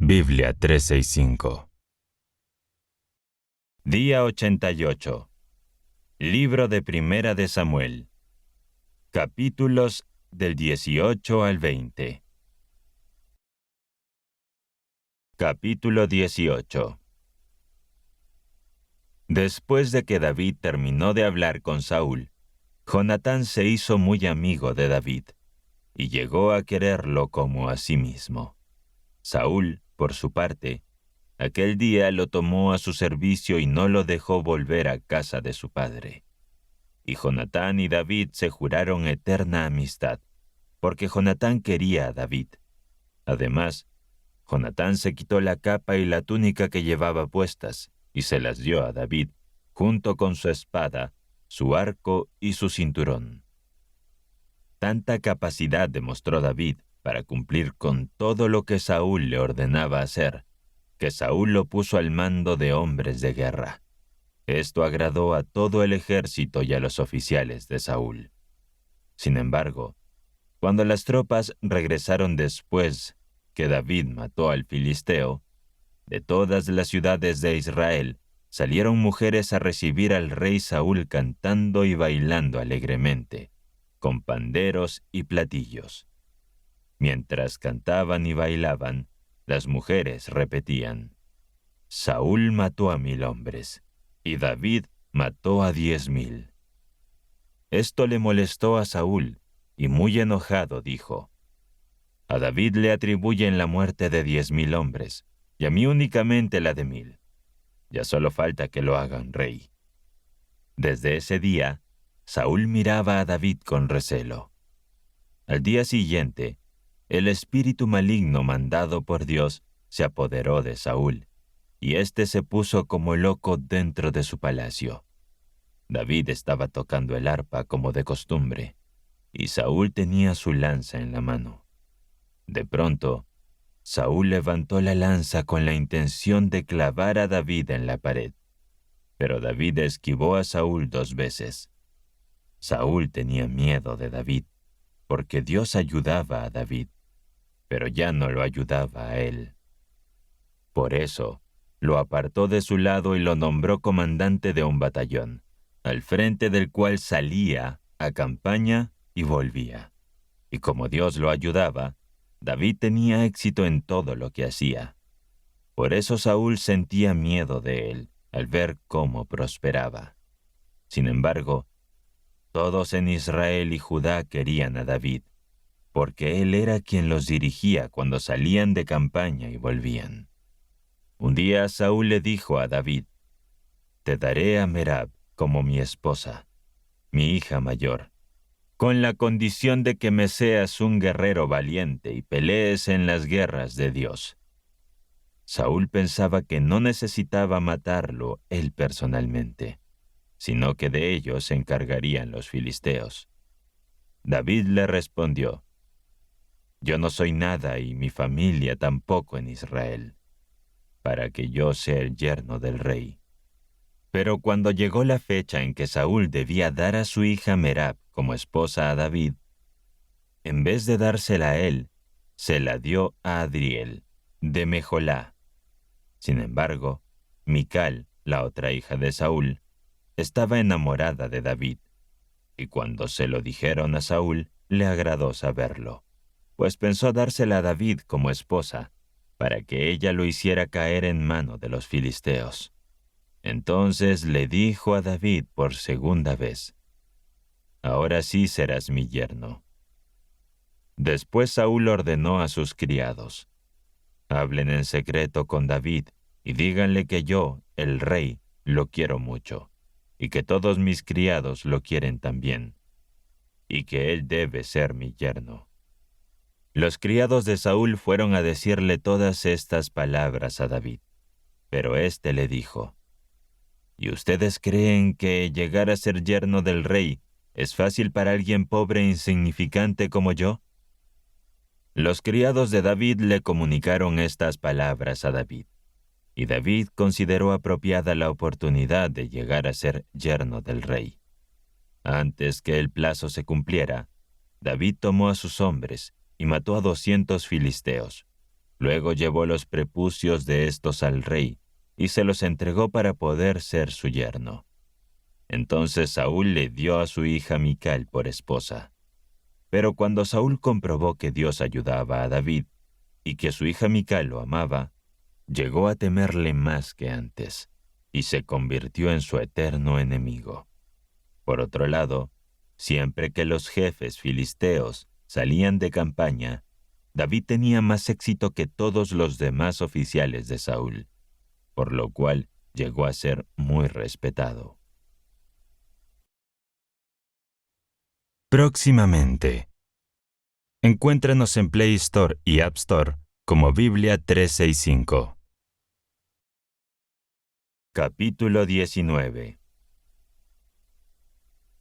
Biblia 365. Día 88. Libro de Primera de Samuel. Capítulos del 18 al 20. Capítulo 18. Después de que David terminó de hablar con Saúl, Jonatán se hizo muy amigo de David, y llegó a quererlo como a sí mismo. Saúl, por su parte, aquel día lo tomó a su servicio y no lo dejó volver a casa de su padre. Y Jonatán y David se juraron eterna amistad, porque Jonatán quería a David. Además, Jonatán se quitó la capa y la túnica que llevaba puestas y se las dio a David, junto con su espada, su arco y su cinturón. Tanta capacidad demostró David para cumplir con todo lo que Saúl le ordenaba hacer, que Saúl lo puso al mando de hombres de guerra. Esto agradó a todo el ejército y a los oficiales de Saúl. Sin embargo, cuando las tropas regresaron después que David mató al filisteo, de todas las ciudades de Israel salieron mujeres a recibir al rey Saúl cantando y bailando alegremente, con panderos y platillos. Mientras cantaban y bailaban, las mujeres repetían: Saúl mató a 1000 hombres, y David mató a 10,000. Esto le molestó a Saúl, y muy enojado dijo: a David le atribuyen la muerte de 10,000 hombres, y a mí únicamente la de 1000. Ya solo falta que lo hagan rey. Desde ese día, Saúl miraba a David con recelo. Al día siguiente, el espíritu maligno mandado por Dios se apoderó de Saúl, y éste se puso como loco dentro de su palacio. David estaba tocando el arpa como de costumbre, y Saúl tenía su lanza en la mano. De pronto, Saúl levantó la lanza con la intención de clavar a David en la pared, pero David esquivó a Saúl 2 veces. Saúl tenía miedo de David, porque Dios ayudaba a David, pero ya no lo ayudaba a él. Por eso, lo apartó de su lado y lo nombró comandante de un batallón, al frente del cual salía a campaña y volvía. Y como Dios lo ayudaba, David tenía éxito en todo lo que hacía. Por eso Saúl sentía miedo de él al ver cómo prosperaba. Sin embargo, todos en Israel y Judá querían a David, porque él era quien los dirigía cuando salían de campaña y volvían. Un día Saúl le dijo a David: te daré a Merab como mi esposa, mi hija mayor, con la condición de que me seas un guerrero valiente y pelees en las guerras de Dios. Saúl pensaba que no necesitaba matarlo él personalmente, sino que de ello se encargarían los filisteos. David le respondió: yo no soy nada y mi familia tampoco en Israel, para que yo sea el yerno del rey. Pero cuando llegó la fecha en que Saúl debía dar a su hija Merab como esposa a David, en vez de dársela a él, se la dio a Adriel, de Mejolá. Sin embargo, Mical, la otra hija de Saúl, estaba enamorada de David, y cuando se lo dijeron a Saúl, le agradó saberlo, pues pensó dársela a David como esposa, para que ella lo hiciera caer en mano de los filisteos. Entonces le dijo a David por segunda vez: ahora sí serás mi yerno. Después Saúl ordenó a sus criados: hablen en secreto con David y díganle que yo, el rey, lo quiero mucho, y que todos mis criados lo quieren también, y que él debe ser mi yerno. Los criados de Saúl fueron a decirle todas estas palabras a David, pero éste le dijo: ¿y ustedes creen que llegar a ser yerno del rey es fácil para alguien pobre e insignificante como yo? Los criados de David le comunicaron estas palabras a David, y David consideró apropiada la oportunidad de llegar a ser yerno del rey. Antes que el plazo se cumpliera, David tomó a sus hombres y mató a 200 filisteos, Luego llevó los prepucios de estos al rey y se los entregó para poder ser su yerno. Entonces Saúl le dio a su hija Mical por esposa. Pero cuando Saúl comprobó que Dios ayudaba a David y que su hija Mical lo amaba, llegó a temerle más que antes y se convirtió en su eterno enemigo. Por otro lado, siempre que los jefes filisteos salían de campaña, David tenía más éxito que todos los demás oficiales de Saúl, por lo cual llegó a ser muy respetado. Próximamente. Encuéntranos en Play Store y App Store como Biblia 365. Capítulo 19.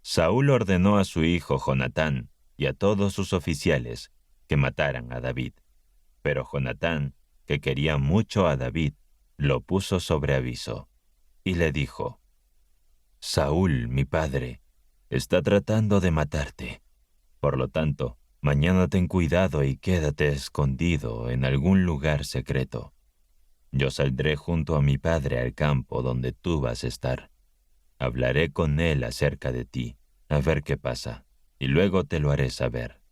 Saúl ordenó a su hijo Jonatán y a todos sus oficiales que mataran a David. Pero Jonatán, que quería mucho a David, lo puso sobre aviso y le dijo: Saúl, mi padre, está tratando de matarte. Por lo tanto, mañana ten cuidado y quédate escondido en algún lugar secreto. Yo saldré junto a mi padre al campo donde tú vas a estar. Hablaré con él acerca de ti, a ver qué pasa, y luego te lo haré saber.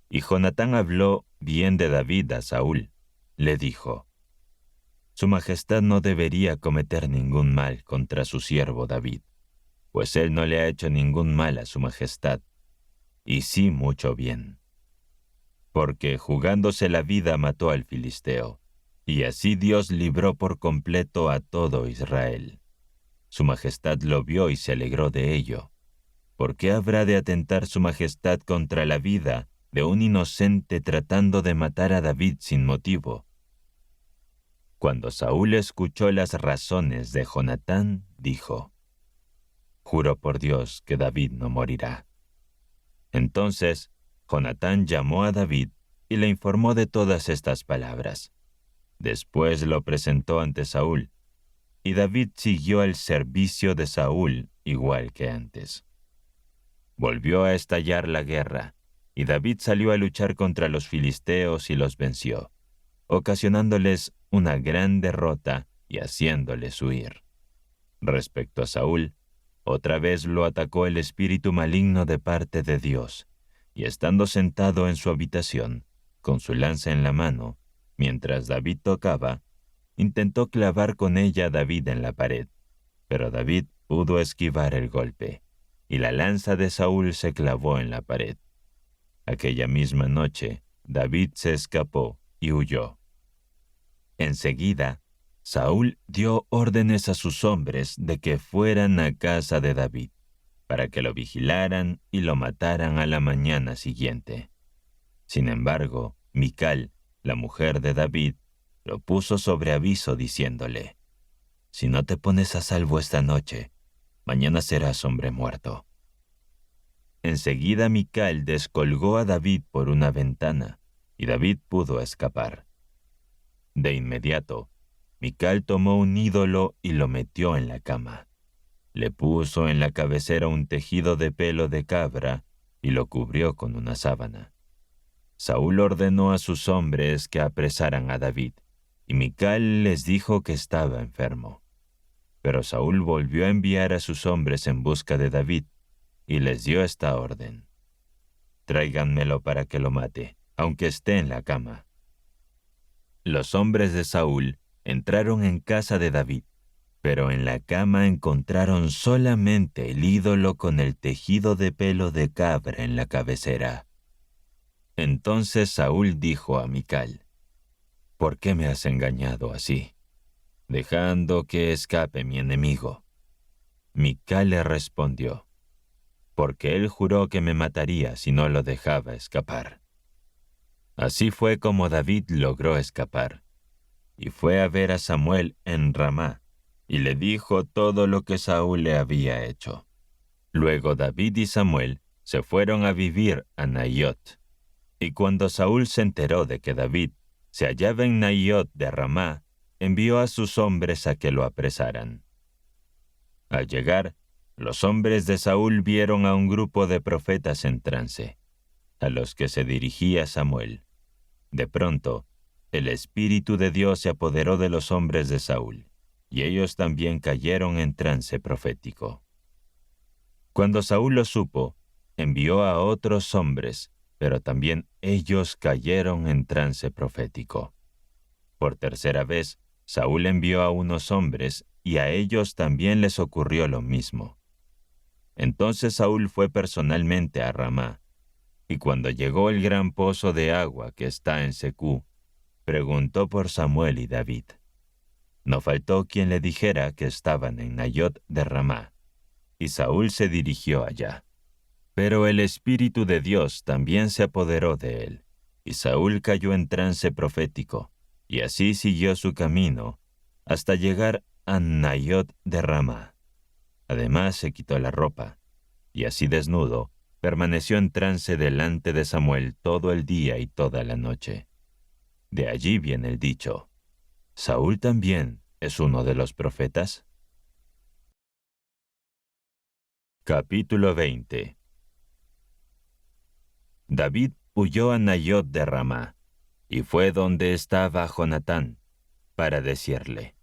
Y Jonatán habló bien de David a Saúl. Le dijo: Su Majestad no debería cometer ningún mal contra su siervo David, pues él no le ha hecho ningún mal a su Majestad, y sí mucho bien. Porque jugándose la vida mató al filisteo, y así Dios libró por completo a todo Israel. Su Majestad lo vio y se alegró de ello. ¿Por qué habrá de atentar su Majestad contra la vida de un inocente tratando de matar a David sin motivo? Cuando Saúl escuchó las razones de Jonatán, dijo: Juro por Dios que David no morirá. Entonces Jonatán llamó a David y le informó de todas estas palabras. Después lo presentó ante Saúl, y David siguió al servicio de Saúl igual que antes. Volvió a estallar la guerra, y David salió a luchar contra los filisteos y los venció, ocasionándoles una gran derrota y haciéndoles huir. Respecto a Saúl, otra vez lo atacó el espíritu maligno de parte de Dios, y estando sentado en su habitación, con su lanza en la mano, mientras David tocaba, intentó clavar con ella a David en la pared, pero David pudo esquivar el golpe, y la lanza de Saúl se clavó en la pared. Aquella misma noche, David se escapó y huyó. Enseguida, Saúl dio órdenes a sus hombres de que fueran a casa de David, para que lo vigilaran y lo mataran a la mañana siguiente. Sin embargo, Mical, la mujer de David, lo puso sobre aviso diciéndole: Si no te pones a salvo esta noche, mañana serás hombre muerto. Enseguida Mical descolgó a David por una ventana, y David pudo escapar. De inmediato, Mical tomó un ídolo y lo metió en la cama. Le puso en la cabecera un tejido de pelo de cabra y lo cubrió con una sábana. Saúl ordenó a sus hombres que apresaran a David, y Mical les dijo que estaba enfermo. Pero Saúl volvió a enviar a sus hombres en busca de David, y les dio esta orden: Tráiganmelo para que lo mate, aunque esté en la cama. Los hombres de Saúl entraron en casa de David, pero en la cama encontraron solamente el ídolo con el tejido de pelo de cabra en la cabecera. Entonces Saúl dijo a Mical: ¿Por qué me has engañado así, dejando que escape mi enemigo? Mical le respondió: Porque él juró que me mataría si no lo dejaba escapar. Así fue como David logró escapar, y fue a ver a Samuel en Ramá, y le dijo todo lo que Saúl le había hecho. Luego David y Samuel se fueron a vivir a Naiot, y cuando Saúl se enteró de que David se hallaba en Naiot de Ramá, envió a sus hombres a que lo apresaran. Al llegar, los hombres de Saúl vieron a un grupo de profetas en trance, a los que se dirigía Samuel. De pronto, el Espíritu de Dios se apoderó de los hombres de Saúl, y ellos también cayeron en trance profético. Cuando Saúl lo supo, envió a otros hombres, pero también ellos cayeron en trance profético. Por tercera vez, Saúl envió a unos hombres, y a ellos también les ocurrió lo mismo. Entonces Saúl fue personalmente a Ramá, y cuando llegó el gran pozo de agua que está en Secú, preguntó por Samuel y David. No faltó quien le dijera que estaban en Nayot de Ramá, y Saúl se dirigió allá. Pero el Espíritu de Dios también se apoderó de él, y Saúl cayó en trance profético, y así siguió su camino hasta llegar a Nayot de Ramá. Además se quitó la ropa, y así desnudo, permaneció en trance delante de Samuel todo el día y toda la noche. De allí viene el dicho: ¿Saúl también es uno de los profetas? Capítulo 20. David huyó a Nayot de Ramá, y fue donde estaba Jonatán, para decirle: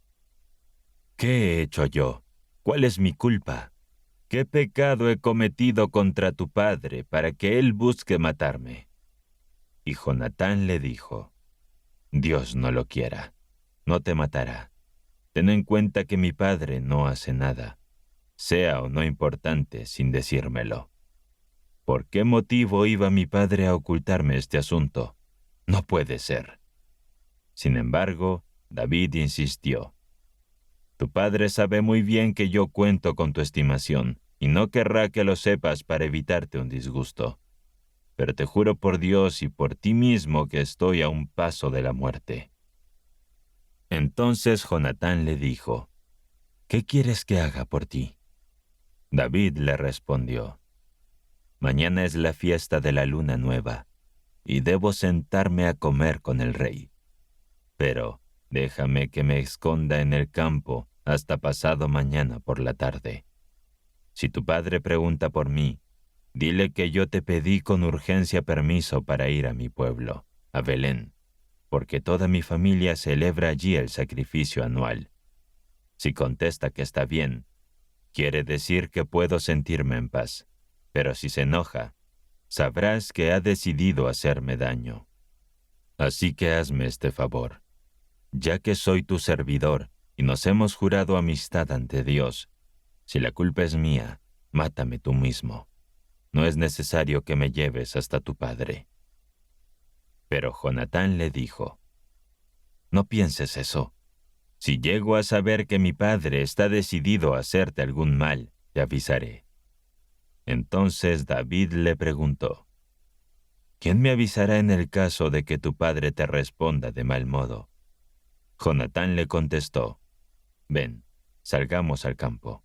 ¿Qué he hecho yo? ¿Cuál es mi culpa? ¿Qué pecado he cometido contra tu padre para que él busque matarme? Y Jonatán le dijo: Dios no lo quiera, no te matará. Ten en cuenta que mi padre no hace nada, sea o no importante, sin decírmelo. ¿Por qué motivo iba mi padre a ocultarme este asunto? No puede ser. Sin embargo, David insistió: Tu padre sabe muy bien que yo cuento con tu estimación, y no querrá que lo sepas para evitarte un disgusto. Pero te juro por Dios y por ti mismo que estoy a un paso de la muerte. Entonces Jonatán le dijo: ¿Qué quieres que haga por ti? David le respondió: Mañana es la fiesta de la luna nueva, y debo sentarme a comer con el rey. Pero déjame que me esconda en el campo hasta pasado mañana por la tarde. Si tu padre pregunta por mí, dile que yo te pedí con urgencia permiso para ir a mi pueblo, a Belén, porque toda mi familia celebra allí el sacrificio anual. Si contesta que está bien, quiere decir que puedo sentirme en paz, pero si se enoja, sabrás que ha decidido hacerme daño. Así que hazme este favor. Ya que soy tu servidor y nos hemos jurado amistad ante Dios, si la culpa es mía, mátame tú mismo. No es necesario que me lleves hasta tu padre. Pero Jonatán le dijo: No pienses eso. Si llego a saber que mi padre está decidido a hacerte algún mal, te avisaré. Entonces David le preguntó: ¿Quién me avisará en el caso de que tu padre te responda de mal modo? Jonatán le contestó: Ven, salgamos al campo.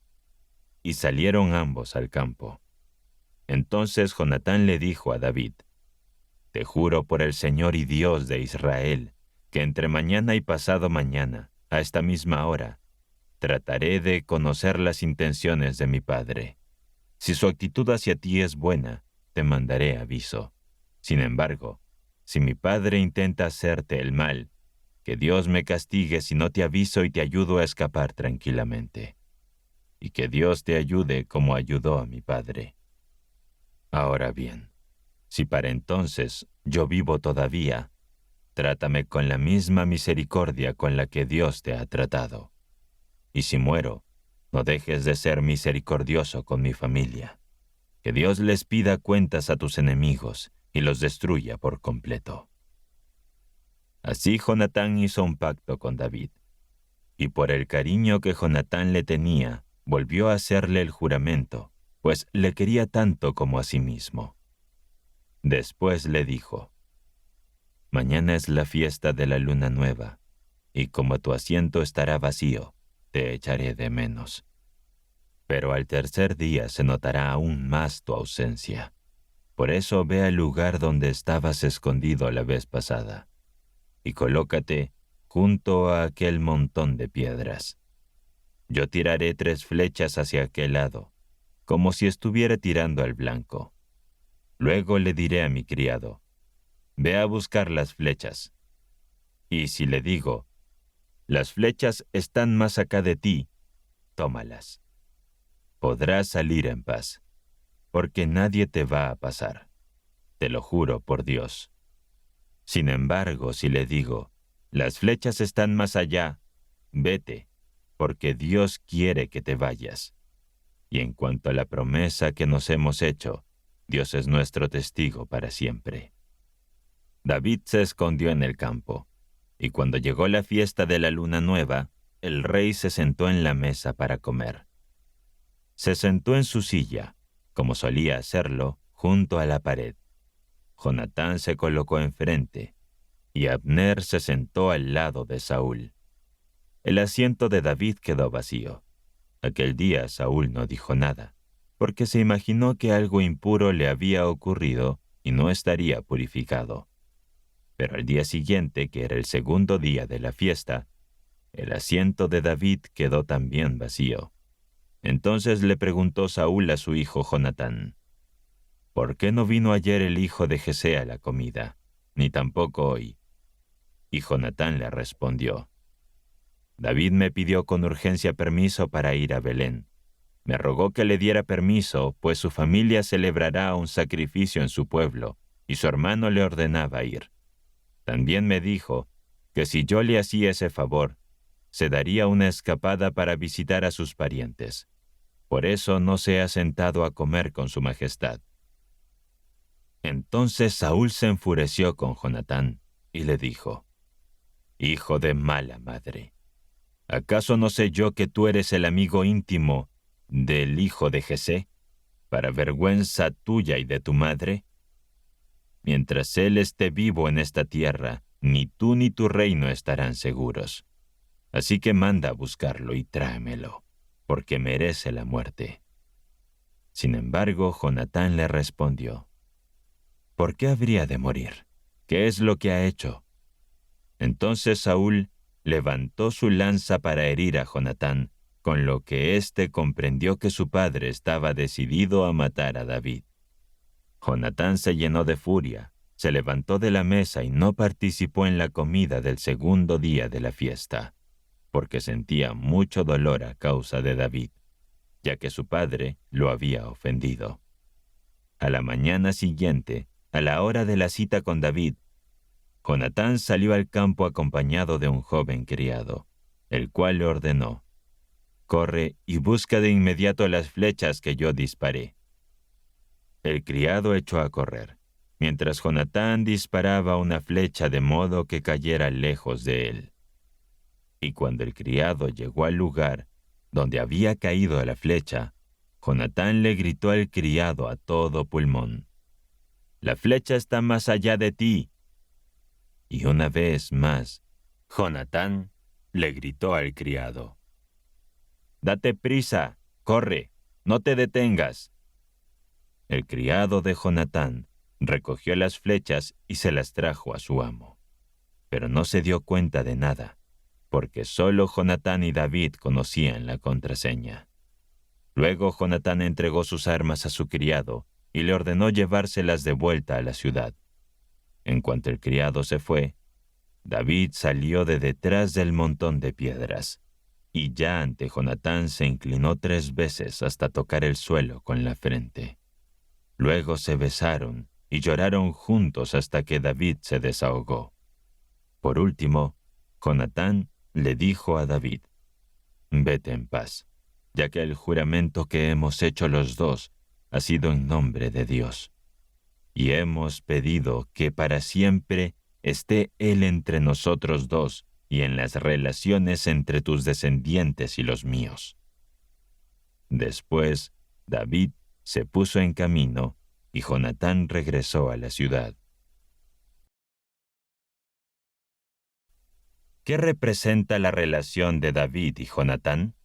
Y salieron ambos al campo. Entonces Jonatán le dijo a David: Te juro por el Señor y Dios de Israel, que entre mañana y pasado mañana, a esta misma hora, trataré de conocer las intenciones de mi padre. Si su actitud hacia ti es buena, te mandaré aviso. Sin embargo, si mi padre intenta hacerte el mal, que Dios me castigue si no te aviso y te ayudo a escapar tranquilamente. Y que Dios te ayude como ayudó a mi padre. Ahora bien, si para entonces yo vivo todavía, trátame con la misma misericordia con la que Dios te ha tratado. Y si muero, no dejes de ser misericordioso con mi familia. Que Dios les pida cuentas a tus enemigos y los destruya por completo. Así Jonatán hizo un pacto con David, y por el cariño que Jonatán le tenía, volvió a hacerle el juramento, pues le quería tanto como a sí mismo. Después le dijo: Mañana es la fiesta de la luna nueva, y como tu asiento estará vacío, te echaré de menos. Pero al tercer día se notará aún más tu ausencia. Por eso ve al lugar donde estabas escondido la vez pasada, y colócate junto a aquel montón de piedras. Yo tiraré 3 flechas hacia aquel lado, como si estuviera tirando al blanco. Luego le diré a mi criado: Ve a buscar las flechas. Y si le digo, las flechas están más acá de ti, tómalas. Podrás salir en paz, porque nadie te va a pasar. Te lo juro por Dios. Sin embargo, si le digo, las flechas están más allá, vete, porque Dios quiere que te vayas. Y en cuanto a la promesa que nos hemos hecho, Dios es nuestro testigo para siempre. David se escondió en el campo, y cuando llegó la fiesta de la luna nueva, el rey se sentó en la mesa para comer. Se sentó en su silla, como solía hacerlo, junto a la pared. Jonatán se colocó enfrente, y Abner se sentó al lado de Saúl. El asiento de David quedó vacío. Aquel día Saúl no dijo nada, porque se imaginó que algo impuro le había ocurrido y no estaría purificado. Pero al día siguiente, que era el segundo día de la fiesta, el asiento de David quedó también vacío. Entonces le preguntó Saúl a su hijo Jonatán, ¿por qué no vino ayer el hijo de Jesé a la comida, ni tampoco hoy? Y Jonatán le respondió, David me pidió con urgencia permiso para ir a Belén. Me rogó que le diera permiso, pues su familia celebrará un sacrificio en su pueblo, y su hermano le ordenaba ir. También me dijo que si yo le hacía ese favor, se daría una escapada para visitar a sus parientes. Por eso no se ha sentado a comer con su majestad. Entonces Saúl se enfureció con Jonatán y le dijo, Hijo de mala madre, ¿acaso no sé yo que tú eres el amigo íntimo del hijo de Jesé, para vergüenza tuya y de tu madre? Mientras él esté vivo en esta tierra, ni tú ni tu reino estarán seguros. Así que manda a buscarlo y tráemelo, porque merece la muerte. Sin embargo, Jonatán le respondió, ¿por qué habría de morir? ¿Qué es lo que ha hecho? Entonces Saúl levantó su lanza para herir a Jonatán, con lo que éste comprendió que su padre estaba decidido a matar a David. Jonatán se llenó de furia, se levantó de la mesa y no participó en la comida del segundo día de la fiesta, porque sentía mucho dolor a causa de David, ya que su padre lo había ofendido. A la mañana siguiente, a la hora de la cita con David, Jonatán salió al campo acompañado de un joven criado, el cual le ordenó, «Corre y busca de inmediato las flechas que yo disparé». El criado echó a correr, mientras Jonatán disparaba una flecha de modo que cayera lejos de él. Y cuando el criado llegó al lugar donde había caído la flecha, Jonatán le gritó al criado a todo pulmón, «La flecha está más allá de ti». Y una vez más, Jonatán le gritó al criado, «Date prisa, corre, no te detengas». El criado de Jonatán recogió las flechas y se las trajo a su amo, pero no se dio cuenta de nada, porque solo Jonatán y David conocían la contraseña. Luego Jonatán entregó sus armas a su criado y le ordenó llevárselas de vuelta a la ciudad. En cuanto el criado se fue, David salió de detrás del montón de piedras, y ya ante Jonatán se inclinó 3 veces hasta tocar el suelo con la frente. Luego se besaron y lloraron juntos hasta que David se desahogó. Por último, Jonatán le dijo a David, «Vete en paz, ya que el juramento que hemos hecho los dos ha sido en nombre de Dios. Y hemos pedido que para siempre esté Él entre nosotros dos y en las relaciones entre tus descendientes y los míos». Después, David se puso en camino y Jonatán regresó a la ciudad. ¿Qué representa la relación de David y Jonatán?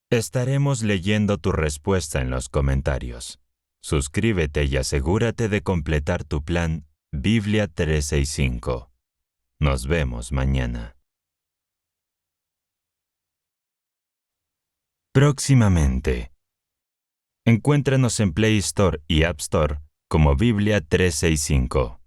Estaremos leyendo tu respuesta en los comentarios. Suscríbete y asegúrate de completar tu plan Biblia 365. Nos vemos mañana. Próximamente. Encuéntranos en Play Store y App Store como Biblia 365.